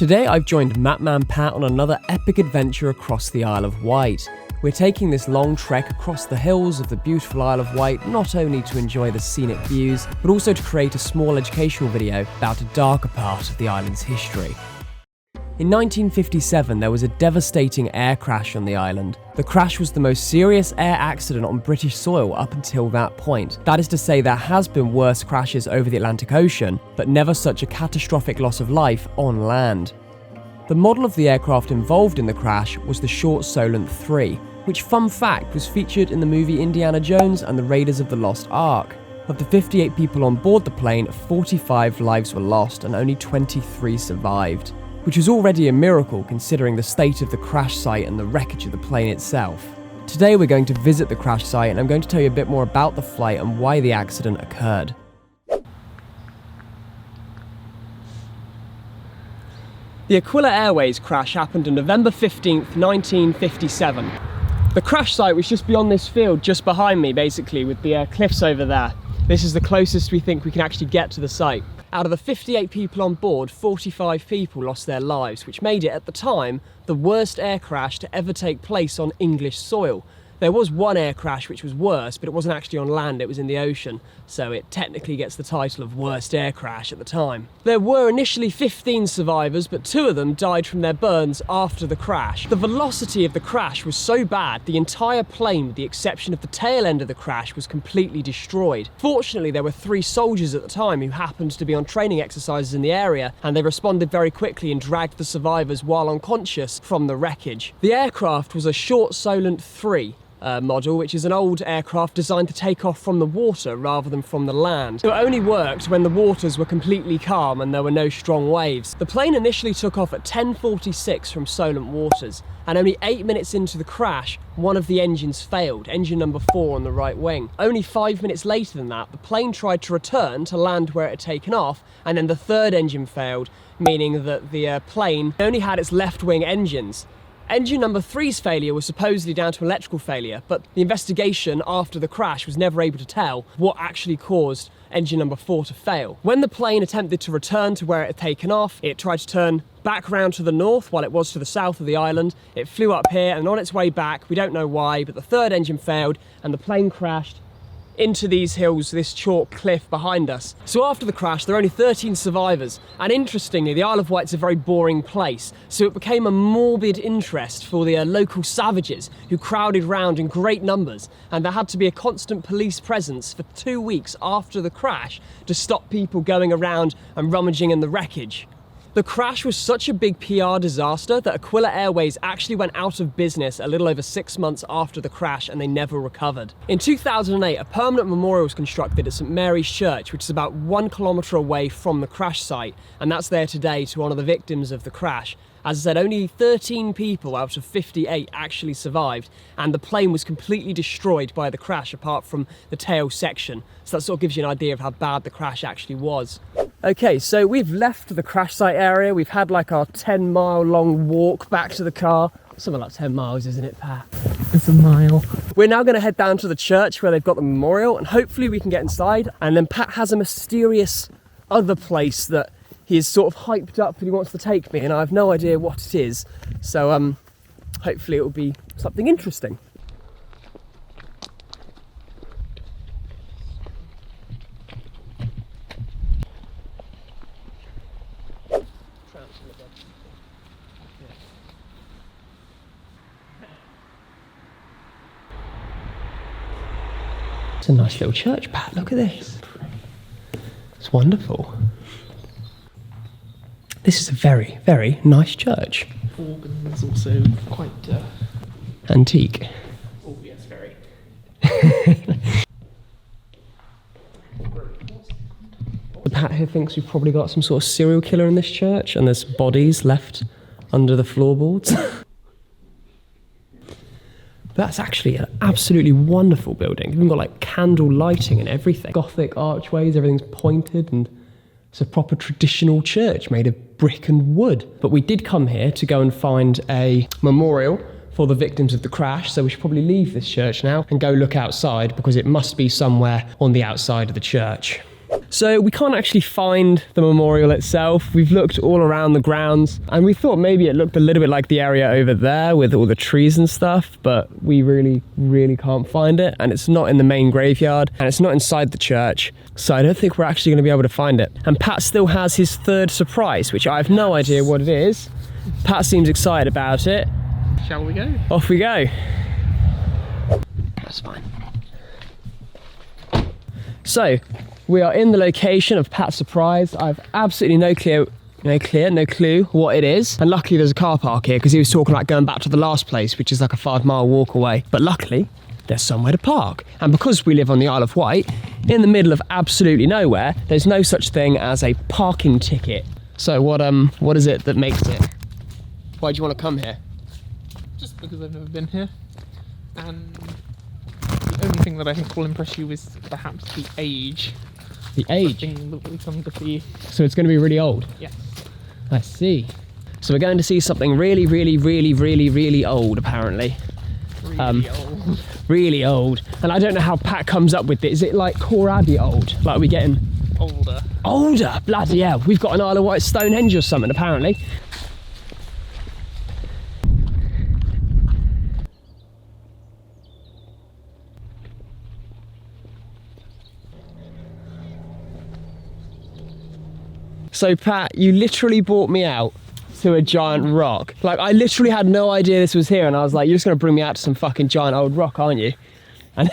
Today I've joined Mapman Pat on another epic adventure across the Isle of Wight. We're taking this long trek across the hills of the beautiful Isle of Wight not only to enjoy the scenic views, but also to create a small educational video about a darker part of the island's history. In 1957, there was a devastating air crash on the island. The crash was the most serious air accident on British soil up until that point. That is to say, there has been worse crashes over the Atlantic Ocean, but never such a catastrophic loss of life on land. The model of the aircraft involved in the crash was the Short Solent 3, which, fun fact, was featured in the movie Indiana Jones and the Raiders of the Lost Ark. Of the 58 people on board the plane, 45 lives were lost and only 23 survived, which was already a miracle considering the state of the crash site and the wreckage of the plane itself. Today we're going to visit the crash site and I'm going to tell you a bit more about the flight and why the accident occurred. The Aquilla Airways crash happened on November 15th, 1957. The crash site was just beyond this field, just behind me basically, with the cliffs over there. This is the closest we think we can actually get to the site. Out of the 58 people on board, 45 people lost their lives, which made it, at the time, the worst air crash to ever take place on English soil. There was one air crash which was worse, but it wasn't actually on land, it was in the ocean, so it technically gets the title of worst air crash at the time. There were initially 15 survivors, but 2 of them died from their burns after the crash. The velocity of the crash was so bad, the entire plane, with the exception of the tail end of the crash, was completely destroyed. Fortunately, there were 3 soldiers at the time who happened to be on training exercises in the area, and they responded very quickly and dragged the survivors while unconscious from the wreckage. The aircraft was a Short Solent 3. Model, which is an old aircraft designed to take off from the water rather than from the land. So it only worked when the waters were completely calm and there were no strong waves. The plane initially took off at 10:46 from Solent waters, and only 8 minutes into the crash, one of the engines failed, engine number 4 on the right wing. Only 5 minutes later than that, the plane tried to return to land where it had taken off, and then the 3rd engine failed, meaning that the plane only had its left wing engines. Engine number 3's failure was supposedly down to electrical failure, but the investigation after the crash was never able to tell what actually caused engine number 4 to fail. When the plane attempted to return to where it had taken off, it tried to turn back round to the north while it was to the south of the island. It flew up here, and on its way back, we don't know why, but the 3rd engine failed and the plane crashed into these hills, this chalk cliff behind us. So after the crash, there were only 13 survivors, and interestingly, the Isle of Wight's a very boring place, so it became a morbid interest for the local savages who crowded round in great numbers, and there had to be a constant police presence for 2 weeks after the crash to stop people going around and rummaging in the wreckage. The crash was such a big PR disaster that Aquilla Airways actually went out of business a little over 6 months after the crash, and they never recovered. In 2008, a permanent memorial was constructed at St Mary's Church, which is about 1 kilometre away from the crash site, and that's there today to honour the victims of the crash. As I said, only 13 people out of 58 actually survived, and the plane was completely destroyed by the crash apart from the tail section. So that sort of gives you an idea of how bad the crash actually was. Okay, so we've left the crash site area. We've had like our 10-mile long walk back to the car. Something like 10 miles, isn't it, Pat? It's a mile. We're now going to head down to the church where they've got the memorial, and hopefully we can get inside. And then Pat has a mysterious other place that he's sort of hyped up that he wants to take me, and I have no idea what it is. So hopefully it will be something interesting. It's a nice little church, Pat. Look at this. It's wonderful. This is a very, very nice church. Organ is also quite antique. Oh yes, very. The Pat here thinks we've probably got some sort of serial killer in this church, and there's bodies left under the floorboards. That's actually an absolutely wonderful building. They've even got like candle lighting and everything. Gothic archways, everything's pointed, and it's a proper traditional church made of brick and wood. But we did come here to go and find a memorial for the victims of the crash, so we should probably leave this church now and go look outside, because it must be somewhere on the outside of the church. So we can't actually find the memorial itself. We've looked all around the grounds and we thought maybe it looked a little bit like the area over there with all the trees and stuff, but we really can't find it, and it's not in the main graveyard and it's not inside the church. So I don't think we're actually going to be able to find it. And Pat still has his third surprise, which I have no idea what it is. Pat seems excited about it. Shall we go? Off we go. That's fine. So, we are in the location of Pat's surprise. I've absolutely no clue what it is. And luckily there's a car park here, because he was talking about going back to the last place, which is like a 5-mile walk away. But luckily, there's somewhere to park. And because we live on the Isle of Wight, in the middle of absolutely nowhere, there's no such thing as a parking ticket. So what is it that makes it? Why do you want to come here? Just because I've never been here. And the only thing that I think will impress you is perhaps the age. The age? Thing that we come to see. So it's going to be really old? Yes. I see. So we're going to see something really old, apparently. Really old. Really old. And I don't know how Pat comes up with it. Is it like Corabby old? Like, are we getting... Older. Older? Bloody hell. We've got an Isle of Wight Stonehenge or something, apparently. So Pat, you literally brought me out to a giant rock. Like, I literally had no idea this was here, and I was like, you're just gonna bring me out to some fucking giant old rock, aren't you? And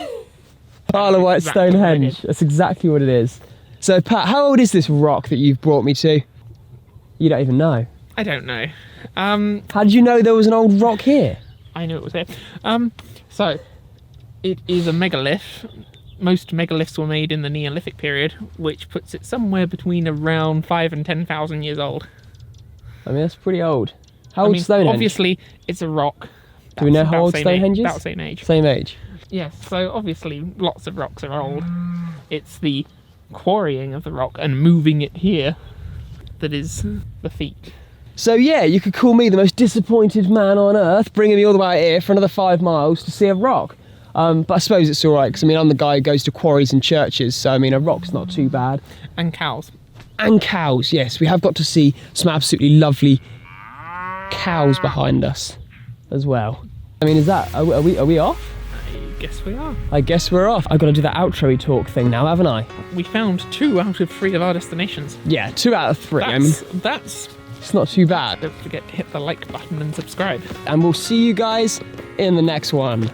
Isle of Wight Stonehenge, that's exactly what it is. So Pat, how old is this rock that you've brought me to? You don't even know. I don't know. How did you know there was an old rock here? I knew it was here. So, it is a megalith. Most megaliths were made in the Neolithic period, which puts it somewhere between around 5,000 and 10,000 years old. I mean, that's pretty old. How old Stonehenge? Obviously, it's a rock. Do we know how old Stonehenge is? About the same age. Same age. Yes, so obviously lots of rocks are old. It's the quarrying of the rock and moving it here that is the feat. So yeah, you could call me the most disappointed man on earth, bringing me all the way out here for another 5 miles to see a rock. But I suppose it's all right, because I mean, I'm the guy who goes to quarries and churches, so I mean, a rock's not too bad. And cows. And cows, yes. We have got to see some absolutely lovely cows behind us as well. I mean, are we off? I guess we are. I guess we're off. I've got to do that outro-y talk thing now, haven't I? We found 2 out of 3 of our destinations. Yeah, 2 out of 3. That's it's not too bad. Don't forget to hit the like button and subscribe. And we'll see you guys in the next one.